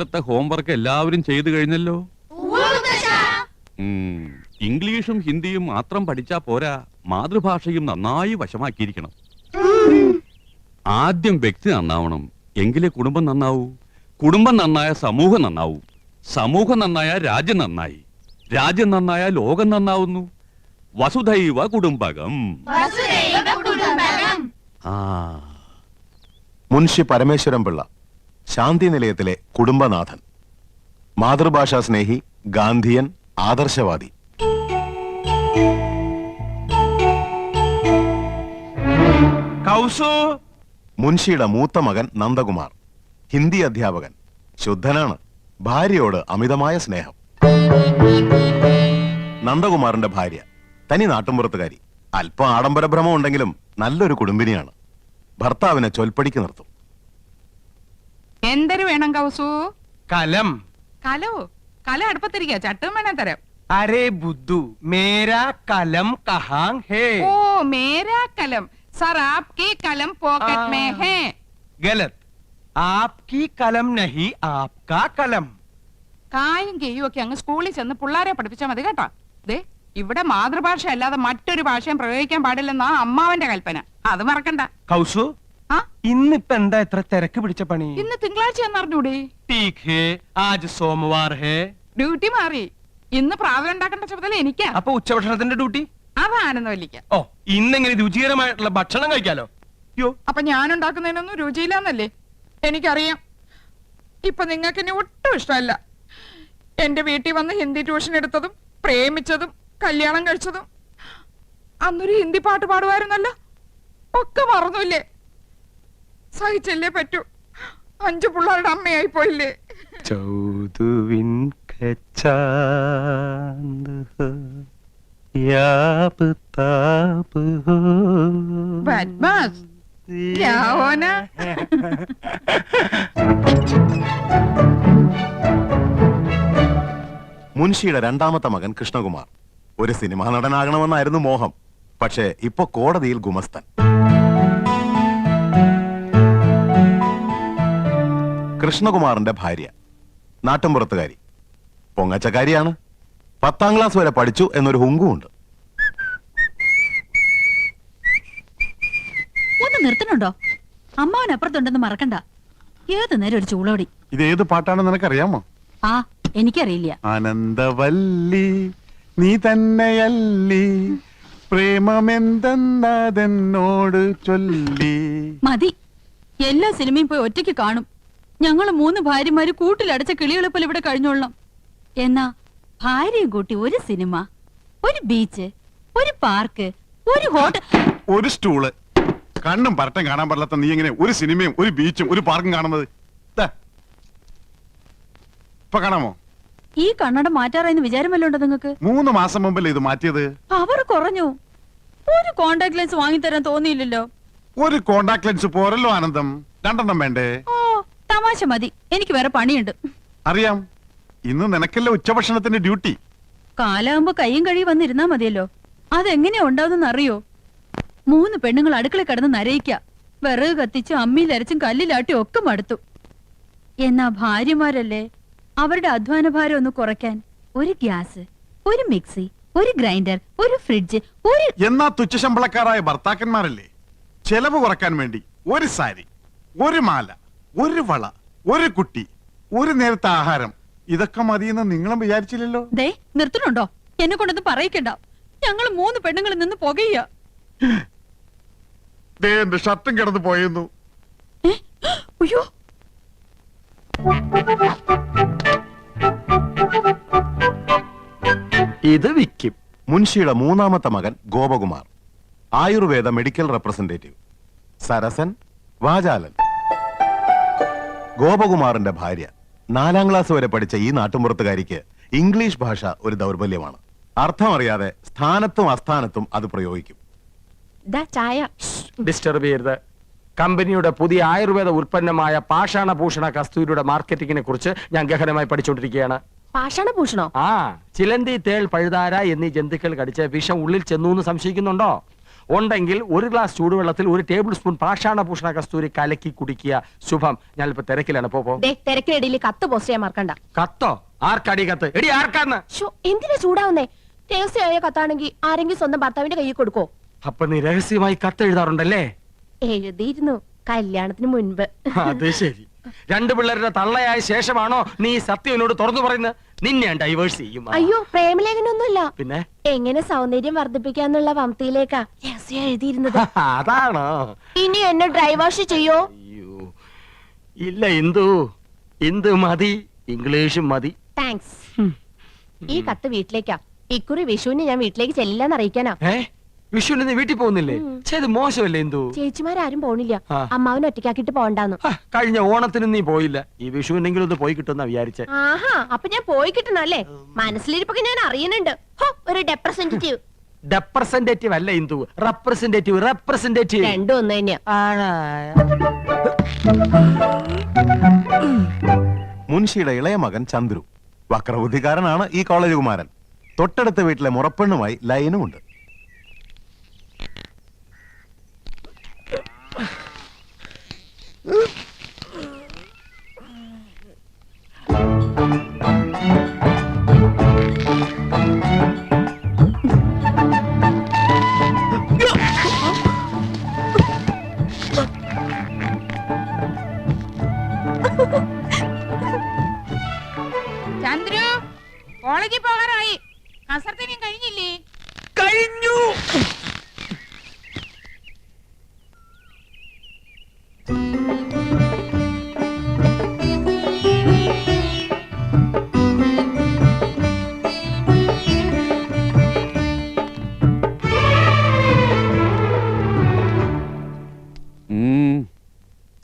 ഇന്നത്തെ ഹോംവർക്ക് എല്ലാവരും ചെയ്തു കഴിഞ്ഞല്ലോ. ഇംഗ്ലീഷും ഹിന്ദിയും മാത്രം പഠിച്ചാ പോരാ, മാതൃഭാഷയും നന്നായി വശമാക്കിയിരിക്കണം. ആദ്യം വ്യക്തി നന്നാവണം, എങ്കിലേ കുടുംബം നന്നാവൂ. കുടുംബം നന്നായ സമൂഹം നന്നാവൂ. സമൂഹം നന്നായ രാജ്യം നന്നായി. രാജ്യം നന്നായ ലോകം നന്നാവുന്നു. വസുധൈവ കുടുംബകം. മുൻഷി പരമേശ്വരം പിള്ള, ശാന്തി നിലയത്തിലെ കുടുംബനാഥൻ, മാതൃഭാഷാ സ്നേഹി, ഗാന്ധിയൻ, ആദർശവാദി. മുൻഷിയുടെ മൂത്ത മകൻ നന്ദകുമാർ, ഹിന്ദി അധ്യാപകൻ, ശുദ്ധനാണ്, ഭാര്യയോട് അമിതമായ സ്നേഹം. നന്ദകുമാറിന്റെ ഭാര്യ തനി നാട്ടുമ്പുറത്തുകാരി, അല്പം ആഡംബര ഭ്രമം ഉണ്ടെങ്കിലും നല്ലൊരു കുടുംബിനിയാണ്. ഭർത്താവിനെ ചൊൽപ്പടിക്ക് നിർത്തും. എന്തൊരു വേണം കൗസു? കലം. കലോ? കല അടുപ്പത്തിരിക്ക, ചട്ടും വേണം തരാം. अरे बुद्धू, मेरा कलम कहाँ है? ओ मेरा कलम सर, आपकी कलम पॉकेट में है. गलत, आपकी कलम नहीं, आपका कलम. കായും കെയ്യും ഒക്കെ അങ്ങ് സ്കൂളിൽ ചെന്ന് പിള്ളാരെ പഠിപ്പിച്ചാൽ മതി കേട്ടോ. ദേ, ഇവിടെ മാതൃഭാഷ അല്ലാതെ മറ്റൊരു ഭാഷയും പ്രയോഗിക്കാൻ പാടില്ലെന്നാ അമ്മാവന്റെ കൽപ്പന. അത് മറക്കണ്ട. കൗസു, ഇന്നിപ്പോ എന്താ ഇത്ര തിരക്ക് പിടിച്ച പണി? ഇന്ന് തിങ്കളാഴ്ച എന്നറിഞ്ഞൂടെ? ठीक है, आज सोमवार है. ഡ്യൂട്ടി മാറി. ഇന്ന് പ്രാവൽ ഉണ്ടാക്കേണ്ട ചുമതല എനിക്കാ. അപ്പൊ ഉച്ചഭക്ഷണത്തിന്റെ ഡ്യൂട്ടി? അതാണെന്ന് വലിക്ക. ഓ, ഇന്നെങ്ങനെ രുചികരമായിട്ടുള്ള ഭക്ഷണം കഴിക്കാലോ. അപ്പൊ ഞാൻ ഉണ്ടാക്കുന്നതിനൊന്നും രുചിയില്ലെന്നല്ലേ എനിക്കറിയാം. ഇപ്പൊ നിങ്ങൾക്ക് എന്നെ ഒട്ടും ഇഷ്ടമല്ല. എന്റെ വീട്ടിൽ വന്ന് ഹിന്ദി ട്യൂഷൻ എടുത്തതും പ്രേമിച്ചതും കല്യാണം കഴിച്ചതും അന്നൊരു ഹിന്ദി പാട്ട് പാടുമായിരുന്നല്ലോ, ഒക്കെ മറന്നില്ലേ? സഹിച്ചല്ലേ പറ്റൂ. 5 പിള്ളേരുടെ അമ്മയായി പോയില്ലേ? ചൗദുവിൻ കച്ചാന്ത് ഹോ യാബ് താബ് ഹോ ബദ്മാസ് ക്യാ ഹോനാ? മുൻഷിയുടെ രണ്ടാമത്തെ മകൻ കൃഷ്ണകുമാർ ഒരു സിനിമാ നടനാകണമെന്നായിരുന്നു മോഹം. പക്ഷേ ഇപ്പൊ കോടതിയിൽ ഗുമസ്തൻ. കൃഷ്ണകുമാറിന്റെ ഭാര്യ നാട്ടുംപുറത്തുകാരി, പൊങ്ങച്ചക്കാരിയാണ്. 10ാം ക്ലാസ് വരെ പഠിച്ചു എന്നൊരു ഹുങ്കുമുണ്ട്. ഒന്ന് നിർത്തണുണ്ടോ? അമ്മാവൻ അപ്പുറത്തുണ്ടെന്ന് മറക്കണ്ട. ഏത് നേരം ഒരു ചൂളോടി. ഇത് ഏത് പാട്ടാണെന്ന് നിനക്കറിയാമോ? ആ, എനിക്കറിയില്ല. ആനന്ദവല്ലി നീ തന്നെയല്ലി, പ്രേമമെന്തെന്നതെന്നോട് ചൊല്ലി. മതി, എല്ലാ സിനിമയും പോയി ഒറ്റയ്ക്ക് കാണും. ഞങ്ങള് 3 ഭാര്യമാര് കൂട്ടിലടച്ച കിളികളെ പോലെ ഇവിടെ കഴിഞ്ഞോളണം. എന്നാ ഭാര്യയും കൂട്ടി ഒരു സിനിമ, ഒരു ബീച്ച്, ഒരു പാർക്ക്, ഒരു ഹോട്ടൽ, ഒരു സ്റ്റൂള്. കണ്ണും പരട്ടം കാണാൻ പാടില്ലാത്ത നീ എങ്ങനെ ഒരു സിനിമയും ഒരു ബീച്ചും ഒരു പാർക്കും കാണുന്നത്? ഇപ്പൊ കാണാമോ? ഈ കണ്ണട മാറ്റാറായെന്ന് വിചാരമല്ലോ ഉണ്ടോ നിങ്ങൾക്ക്? 3 മാസം മുമ്പല്ലേ ഇത് മാറ്റിയത്? അവർ കുറഞ്ഞു. ഒരു കോണ്ടാക്ട് ലെൻസ് വാങ്ങിത്തരാൻ തോന്നിയില്ലല്ലോ. ഒരു കോണ്ടാക്ട് ലെൻസ് പോരല്ലോ ആനന്ദം, 2 വേണ്ടേ? ഓ, തമാശ മതി, എനിക്ക് വേറെ പണിയുണ്ട്. അറിയാം, ഇന്ന് നിനക്കല്ലേ ഉച്ചഭക്ഷണത്തിന്റെ ഡ്യൂട്ടി. കാലാകുമ്പോ കയ്യും കഴിയും വന്നിരുന്നാ മതിയല്ലോ. അതെങ്ങനെയാ ഉണ്ടാവുന്ന അറിയോ? 3 പെണ്ണുങ്ങൾ അടുക്കള കിടന്ന് നരയിക്ക, വിറക് കത്തിച്ചും അമ്മിയിലരച്ചും കല്ലിലാട്ടിയും ഒക്കെ മടുത്തു. എന്നാ ഭാര്യമാരല്ലേ, അവരുടെ അധ്വാന ഭാരം ഒന്ന് കുറയ്ക്കാൻ ഒരു ഗ്യാസ്, ഒരു മിക്സി, ഒരു ഗ്രൈൻഡർ, ഒരു ഫ്രിഡ്ജ്, ഒരു... എന്നാ തുച്ഛശമ്പളക്കാരായ ഭർത്താക്കന്മാരല്ലേ ചെലവ് കുറയ്ക്കാൻ വേണ്ടി ഒരു സാരി, ഒരു മാല, ഒരു വള, ഒരു കുട്ടി, ഒരു നേരത്തെ ആഹാരം, ഇതൊക്കെ മതിയെന്ന് നിങ്ങളും വിചാരിച്ചില്ലല്ലോ. ദേ, നിർത്തണുണ്ടോ? എന്നെ കൊണ്ടൊന്നും പറയിക്കണ്ട. ഞങ്ങൾ 3 പെണ്ണുങ്ങളിൽ നിന്ന് പുകയ്യ. എന്റെ ഷർട്ടും കിടന്നു പോയെന്നു. അയ്യോ, ഇത് വിക്കും. മുൻഷിയുടെ 3ാമത്തെ മകൻ ഗോപകുമാർ, ആയുർവേദ മെഡിക്കൽ റെപ്രസെന്റേറ്റീവ്, സരസൻ, വാചാലൻ. ഗോപകുമാറിന്റെ ഭാര്യ 4ാം ക്ലാസ് വരെ പഠിച്ച ഈ നാട്ടുമ്പുറത്തുകാരിക്ക് ഇംഗ്ലീഷ് ഭാഷ ഒരു ദൗർബല്യമാണ്. അർത്ഥമറിയാതെ സ്ഥാനത്തും അസ്ഥാനത്തും അത് പ്രയോഗിക്കും. ഡിസ്റ്റർബ് ചെയ്യരുത്. കമ്പനിയുടെ പുതിയ ആയുർവേദ ഉൽപ്പന്നമായ പാഷാണഭൂഷണ കസ്തൂരിയുടെ മാർക്കറ്റിംഗിനെ കുറിച്ച് ഞാൻ ഗഹനമായി പഠിച്ചുകൊണ്ടിരിക്കുകയാണ്. പാഷാണഭൂഷണോ? ആ, ചിലന്തി, തേൾ, പഴുതാര എന്നീ ജന്തുക്കൾ കടിച്ച വിഷം ഉള്ളിൽ ചെന്നു എന്ന് സംശയിക്കുന്നുണ്ടോ? ഉണ്ടെങ്കിൽ ഒരു ഗ്ലാസ് ചൂടുവെള്ളത്തിൽ 1 ടേബിൾ സ്പൂൺ പാഷാണഭൂഷണ കസ്തൂരി കലക്കി കുടിക്കുക. ശുഭം. ഞാനിപ്പോ തിരക്കിലാണ്. പോ. തിരക്കിനിടയിൽ കത്ത് പോസ്റ്റ് ചെയ്യാൻ മറക്കണ്ട. കത്തോ? ആർക്കടി കത്ത്? എടി ആർക്കാന്ന്? എന്തിനാ ചൂടാവുന്നേ? രഹസ്യമായ കത്താണെങ്കിൽ ആരെങ്കിലും സ്വന്തം ഭർത്താവിന്റെ കയ്യിൽ കൊടുക്കോ? അപ്പൊ നീ രഹസ്യമായി കത്ത് എഴുതാറുണ്ടല്ലേ? എഴുതിയിരുന്നു കല്യാണത്തിന് മുൻപ്. അത് ശരി. 2 പിള്ളേരുടെ തള്ളയായ ശേഷമാണോ നീ സത്യം എന്നോട് തുറന്നു പറയുന്നത്? നിന്നെ ഞാൻ ഡൈവേഴ്സ് ചെയ്യും. അയ്യോ, പ്രേമലേഖനൊന്നുമില്ല. പിന്നെ എങ്ങനെ സൗന്ദര്യം വർദ്ധിപ്പിക്കാന്നുള്ള വംതിയിലേക്കാ രഹസ്യം എഴുതിയിരുന്നത്. അതാണോ? ഇനി എന്നെ ഡ്രൈവാഷ് ചെയ്യോ? അയ്യോ ഇല്ല ഇന്ദു മതി. ഇംഗ്ലീഷും മതി. താങ്ക്സ്. ഈ കത്ത് വീട്ടിലേക്കാ. ഇക്കുറി വിഷുവിന് ഞാൻ വീട്ടിലേക്ക് ചെല്ലാന്ന് അറിയിക്കാനാ. വിഷുവിന് നീ വീട്ടിൽ പോകുന്നില്ലേ? ഇത് മോശമല്ലേ ഇന്ദു? ചേച്ചിമാരും പോണില്ല. ആ. അമ്മാവനെ ഒറ്റയ്ക്കാക്കിട്ട് പോണ്ടാന്ന്. കഴിഞ്ഞ ഓണത്തിന് നീ പോയില്ല. ഈ വിഷുവിനെങ്കിലും ഒന്ന് പോയി കിട്ടുന്ന വിചാരിച്ചേ. ആഹാ, അപ്പൊ ഞാൻ പോയി കിട്ടണല്ലേ? മനസ്സിലിരിപ്പൊക്കെ ഞാൻ അറിയുന്നുണ്ട്. ഒരു റെപ്രസെന്റേറ്റീവ്. റെപ്രസെന്റേറ്റീവ് അല്ല ഇന്ദു, റെപ്രസെന്റേറ്റീവ്. രണ്ടും ഒന്ന് തന്നെയാ. മുൻഷിയുടെ ഇളയ മകൻ ചന്ദ്രു വക്രബുദ്ധിക്കാരനാണ്. ഈ കോളേജ് കുമാരൻ. തൊട്ടടുത്ത വീട്ടിലെ മുറപ്പെണ്ണുമായി ലൈനുമുണ്ട്. ചന്ദ്രു, കോളേജിൽ പോകാറായി. കസർത്തിനും കഴിഞ്ഞില്ലേ? കഴിഞ്ഞു.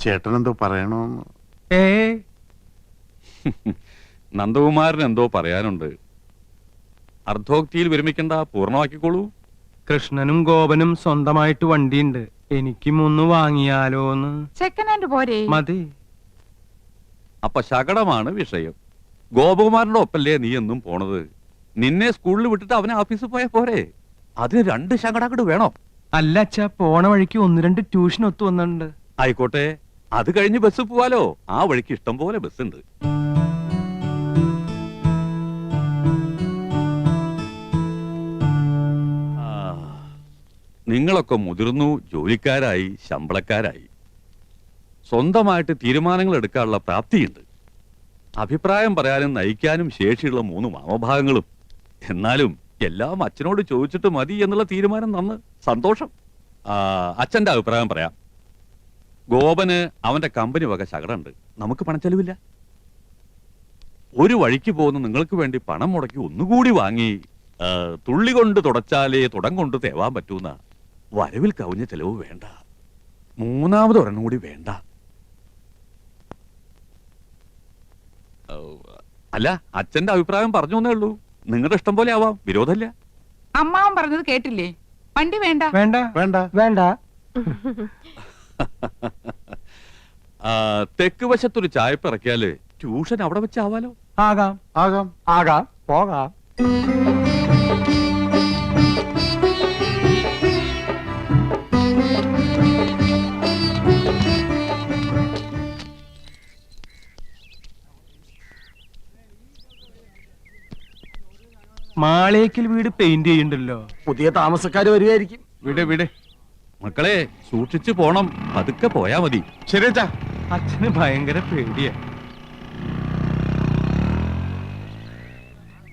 ചേട്ടനെന്തോ പറയണോന്ന്. നന്ദകുമാരൻ എന്തോ പറയാനുണ്ട്. അർദ്ധോക്തിയിൽ വിരമിക്കണ്ട, പൂർണ്ണമാക്കിക്കോളൂ. കൃഷ്ണനും ഗോപനും സ്വന്തമായിട്ട് വണ്ടിയുണ്ട്. എനിക്കും ഒന്ന് വാങ്ങിയാലോന്ന്. സെക്കൻഡ് ഹാൻഡ് പോരെ? മതി. അപ്പൊ ശകടമാണ് വിഷയം. ഗോപകുമാരന്റെ ഒപ്പല്ലേ നീ എന്നും പോണത്? നിന്നെ സ്കൂളിൽ വിട്ടിട്ട് അവനെ ഓഫീസിൽ പോയാ പോരെ? അതിന് 2 ശകടങ്ങട് വേണോ? അല്ല അച്ഛാ, പോണ വഴിക്ക് 1-2 ട്യൂഷൻ ഒത്തു വന്നിട്ടുണ്ട്. ആയിക്കോട്ടെ, അത് കഴിഞ്ഞ് ബസ് പോവാലോ. ആ വഴിക്ക് ഇഷ്ടം പോലെ ബസ് ഉണ്ട്. നിങ്ങളൊക്കെ മുതിർന്നു, ജോലിക്കാരായി, ശമ്പളക്കാരായി. സ്വന്തമായിട്ട് തീരുമാനങ്ങൾ എടുക്കാനുള്ള പ്രാപ്തിയുണ്ട്. അഭിപ്രായം പറയാനും നയിക്കാനും ശേഷിയുള്ള 3 മാമഭാഗങ്ങളും. എന്നാലും എല്ലാം അച്ഛനോട് ചോദിച്ചിട്ട് മതി എന്നുള്ള തീരുമാനം നന്ന്. സന്തോഷം. അച്ഛന്റെ അഭിപ്രായം പറയാം. ഗോപന് അവന്റെ കമ്പനി വക ശകടമുണ്ട്. നമുക്ക് പണച്ചെലവില്ല. ഒരു വഴിക്ക് പോകുന്ന നിങ്ങൾക്ക് വേണ്ടി പണം മുടക്കി ഒന്നുകൂടി വാങ്ങി തുള്ളി കൊണ്ട് തുടച്ചാലേ തുടം കൊണ്ട് തേവാൻ പറ്റൂന്ന വരവിൽ കവിഞ്ഞ ചെലവ് വേണ്ട. 3ാമത് ഒരെണ്ണം കൂടി വേണ്ട. അല്ല, അച്ഛന്റെ അഭിപ്രായം പറഞ്ഞു എന്നേ ഉള്ളൂ. നിങ്ങളുടെ ഇഷ്ടം പോലെ ആവാം, വിരോധമില്ല. അമ്മാവൻ പറഞ്ഞത് കേട്ടില്ലേ? വണ്ടി വേണ്ട. വേണ്ട വേണ്ട വേണ്ട. തെക്ക് വശത്തൊരു ചായപ്പ് ഇറക്കിയാല് ട്യൂഷൻ അവിടെ വെച്ചാവാലോ. ആകാം ആകാം. ആകാം, പോകാം. മാളേക്കിൽ വീട് പെയിന്റ് ചെയ്യണ്ടല്ലോ. പുതിയ താമസക്കാര് വരുമായിരിക്കും. വിട്. മക്കളെ സൂക്ഷിച്ചു പോണം, പതുക്കെ പോയാ മതി. ശരി അച്ഛാ. അച്ഛന് ഭയങ്കര പേടിയാ.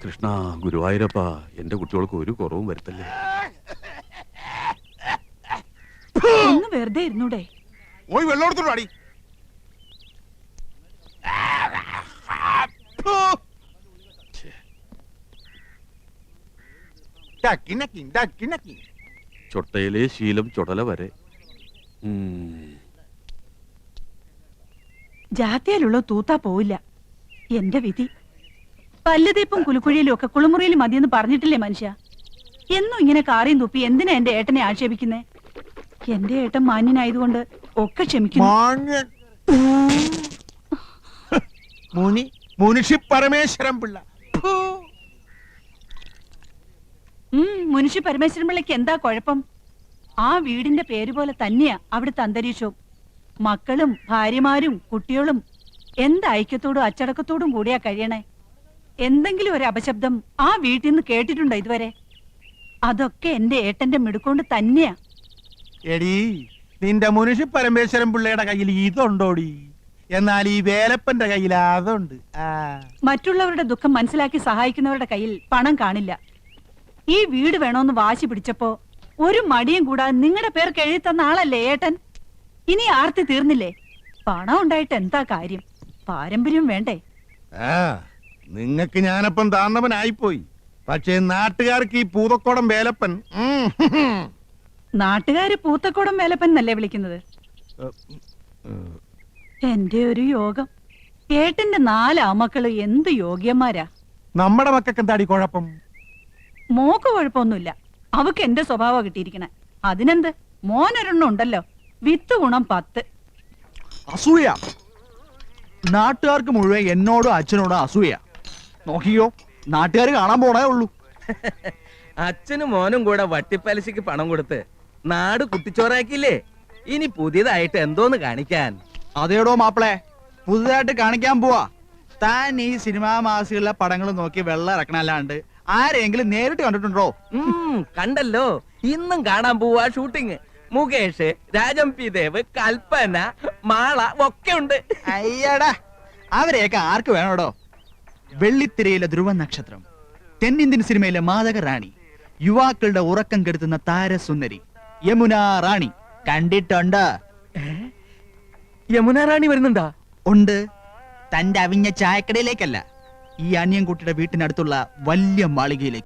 കൃഷ്ണ ഗുരുവായൂരപ്പ, എന്റെ കുട്ടികൾക്ക് ഒരു കുറവും വരുത്തല്ലേ. ഒന്ന് വെറുതെ ഇരുന്നൂടെ? പോയി വെള്ളം എടുത്തോളൂ അടി. ചൊട്ടയിലെ ശീലം ചുടല വരെ. ജാത്തിയിലുള്ള തൂത്താ പോവില്ല. എന്റെ വിധി. പല്ലുതീപ്പും കുലുക്കുഴിയിലും ഒക്കെ കുളിമുറിയിലും മതിയെന്ന് പറഞ്ഞിട്ടില്ലേ മനുഷ്യ? എന്നും ഇങ്ങനെ കാറിയും തുപ്പി എന്തിനാ എന്റെ ഏട്ടനെ ആക്ഷേപിക്കുന്നേ? എന്റെ ഏട്ടൻ മാന്യനായതുകൊണ്ട് ഒക്കെ ക്ഷമിക്കുന്നു. മുനിഷി പരമേശ്വരൻ പിള്ള. മുനുഷ്യ പരമേശ്വരൻ പിള്ളയ്ക്ക് എന്താ കുഴപ്പം? ആ വീടിന്റെ പേര് പോലെ തന്നെയാ അവിടുത്തെ അന്തരീക്ഷവും. മക്കളും ഭാര്യമാരും കുട്ടികളും എന്ത് ഐക്യത്തോടും അച്ചടക്കത്തോടും കൂടിയാ കഴിയണേ. എന്തെങ്കിലും ഒരു അപശബ്ദം ആ വീട്ടിൽ നിന്ന് കേട്ടിട്ടുണ്ടോ ഇതുവരെ? അതൊക്കെ എന്റെ ഏട്ടന്റെ മിടുക്കൊണ്ട് തന്നെയാ. എടീ, നിന്റെ മുനുഷ്യ പരമേശ്വരൻ പിള്ളയുടെ കയ്യിൽ ഇതുണ്ടോടി? എന്നാൽ ഈ വേലപ്പന്റെ കയ്യിൽ അതുണ്ട്. മറ്റുള്ളവരുടെ ദുഃഖം മനസ്സിലാക്കി സഹായിക്കുന്നവരുടെ കയ്യിൽ പണം കാണില്ല. ഈ വീട് വേണോന്ന് വാശി പിടിച്ചപ്പോ ഒരു മടിയും കൂടാതെ നിങ്ങളുടെ പേർക്ക് എഴുതി തന്ന ആളല്ലേ ഏട്ടൻ. ഇനി ആർത്തി തീർന്നില്ലേ? പണം ഉണ്ടായിട്ട് എന്താ കാര്യം? പാരമ്പര്യം വേണ്ടേ? നിങ്ങക്ക് ഞാനപ്പം താന്നവനായിപ്പോയി. പക്ഷേ നാട്ടുകാർക്ക് ഈ പൂതക്കോടം വേലപ്പൻ നാട്ടുകാര് പൂത്തക്കോടം വേലപ്പൻ എന്നല്ലേ വിളിക്കുന്നത്? എന്റെ ഒരു യോഗം. ഏട്ടന്റെ 4 ആമക്കള് എന്ത് യോഗ്യന്മാരാ. നമ്മുടെ മക്കൾക്ക് എന്താടി കുഴപ്പം? മോക്ക് കുഴപ്പമൊന്നുമില്ല. അവക്ക് എന്റെ സ്വഭാവം കിട്ടിയിരിക്കണേ. അതിനെന്ത്? മോനൊരെണ്ണം ഉണ്ടല്ലോ, വിത്ത് ഗുണം 10. അസൂയ. നാട്ടുകാർക്ക് മുഴുവൻ എന്നോടും അച്ഛനോടും അസൂയ. നോക്കിയോ, നാട്ടുകാർ കാണാൻ പോണേ ഉള്ളൂ. അച്ഛനും മോനും കൂടെ വട്ടിപ്പലിശക്ക് പണം കൊടുത്ത് നാട് കുട്ടിച്ചോറാക്കിയില്ലേ? ഇനി പുതിയതായിട്ട് എന്തോന്ന് കാണിക്കാൻ? അതേടോ മാപ്പിളെ, പുതുതായിട്ട് കാണിക്കാൻ പോവാ. താൻ ഈ സിനിമാ മാസികളിലെ പടങ്ങൾ നോക്കി വെള്ളം ഇറക്കണല്ലാണ്ട് ആരെങ്കിലും നേരിട്ട് കണ്ടിട്ടുണ്ടോ? കണ്ടല്ലോ, ഇന്നും കാണാൻ പോവാ ഷൂട്ടിങ്. മുകേഷ്, രാജം പി ദേവ്, കൽപ്പന, മാള ഒക്കെ ഉണ്ട്. അയ്യടാ, അവരെയൊക്കെ ആർക്ക് വേണോടോ? വെള്ളിത്തിരയിലെ ധ്രുവ നക്ഷത്രം, തെന്നിന്ത്യൻ സിനിമയിലെ മാതക റാണി, യുവാക്കളുടെ ഉറക്കം കെടുത്തുന്ന താരസുന്ദരി യമുന റാണി കണ്ടിട്ടുണ്ട്. യമുന റാണി വരുന്നുണ്ടാ? ഉണ്ട്. തന്റെ അവിഞ്ഞ ചായക്കടയിലേക്കല്ല, ഈ അനിയൻകുട്ടിയുടെ വീട്ടിനടുത്തുള്ള വലിയ മാളികയിലേക്ക്.